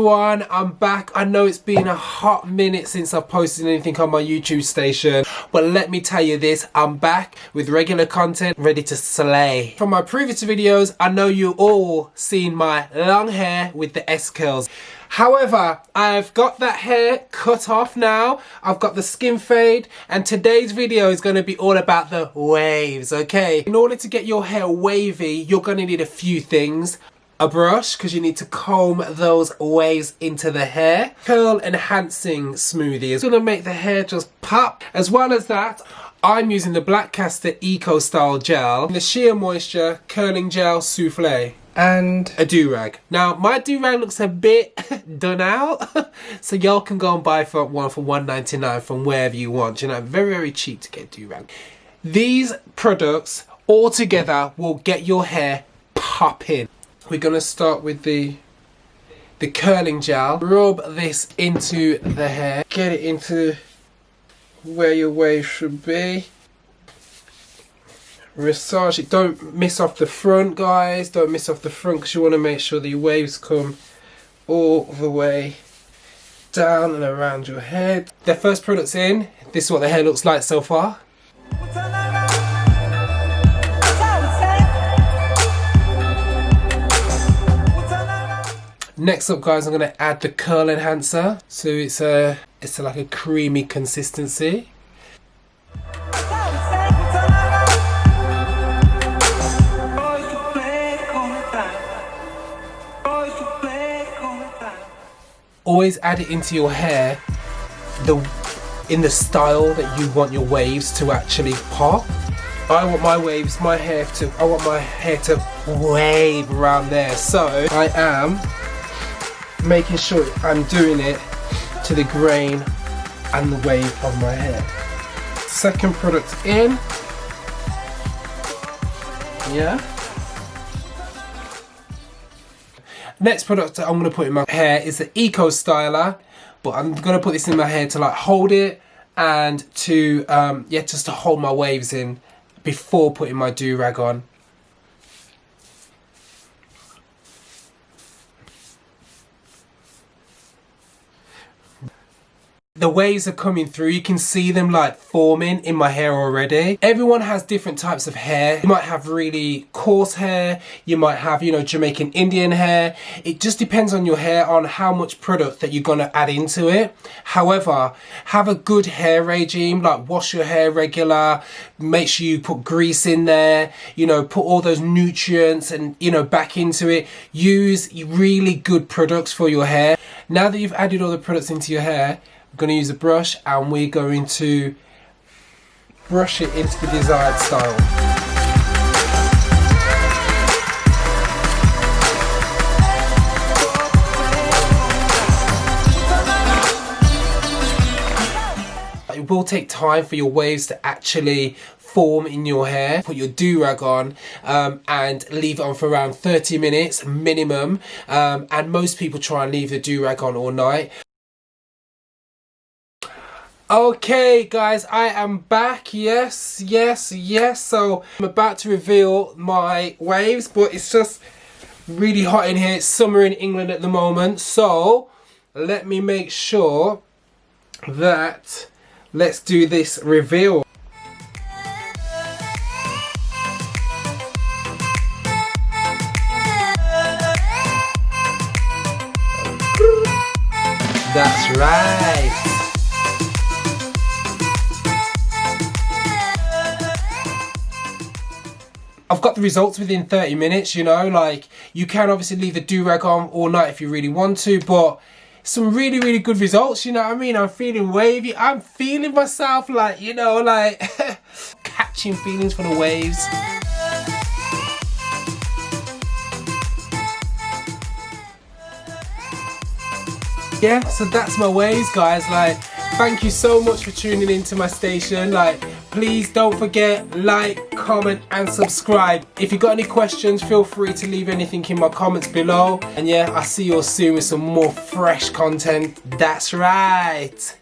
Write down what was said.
everyone, I'm back. I know it's been a hot minute since I've posted anything on my YouTube station, but let me tell you this, I'm back with regular content ready to slay. From my previous videos, I know you all seen my long hair with the S-curls. However, I've got that hair cut off now. I've got the skin fade, and today's video is going to be all about the waves, okay? In order to get your hair wavy, you're going to need a few things. A brush, because you need to comb those waves into the hair. Curl enhancing smoothie is going to make the hair just pop. As well as that, I'm using the Black Caster Eco Style Gel, the Sheer Moisture Curling Gel Souffle, and a do-rag. Now my do-rag looks a bit done out, so y'all can go and buy one for $1.99 from wherever you want. You know, very cheap to get do-rag. These products all together will get your hair popping. We're gonna start with the curling gel. Rub this into the hair, get it into where your wave should be. Massage it. Don't miss off the front, guys. Don't miss off the front, because you want to make sure the waves come all the way down and around your head. The first product's in. This is what the hair looks like so far. Next up, guys, I'm going to add the curl enhancer. So it's like a creamy consistency. Always add it into your hair in the style that you want your waves to actually pop. I want my hair to wave around there. So I am making sure I'm doing it to the grain and the wave of my hair. Second product in. Yeah. Next product that I'm going to put in my hair is the Eco Styler, but I'm going to put this in my hair to like hold it and to just to hold my waves in before putting my do-rag on. The waves are coming through. You can see them like forming in my hair already. Everyone has different types of hair. You might have really coarse hair. You might have, you know, Jamaican Indian hair. It just depends on your hair, on how much product that you're going to add into it. However, have a good hair regime, like wash your hair regular. Make sure you put grease in there, you know, put all those nutrients and, you know, back into it. Use really good products for your hair. Now that you've added all the products into your hair, I'm going to use a brush and we're going to brush it into the desired style. It will take time for your waves to actually form in your hair. Put your do-rag on and leave it on for around 30 minutes minimum, and most people try and leave the do-rag on all night. Okay guys, I am back. Yes. So I'm about to reveal my waves, but it's just really hot in here. It's summer in England at the moment, so let me make sure that let's do this reveal. That's right. I've got the results within 30 minutes, you know, like you can obviously leave the do-rag on all night if you really want to, but some really good results, you know what I mean? I'm feeling wavy, I'm feeling myself, like, you know, like catching feelings for the waves. Yeah, so that's my waves, guys. Like, thank you so much for tuning into my station. Like, please don't forget, like, comment and subscribe. If you've got any questions, feel free to leave anything in my comments below. And yeah, I'll see you all soon with some more fresh content. That's right.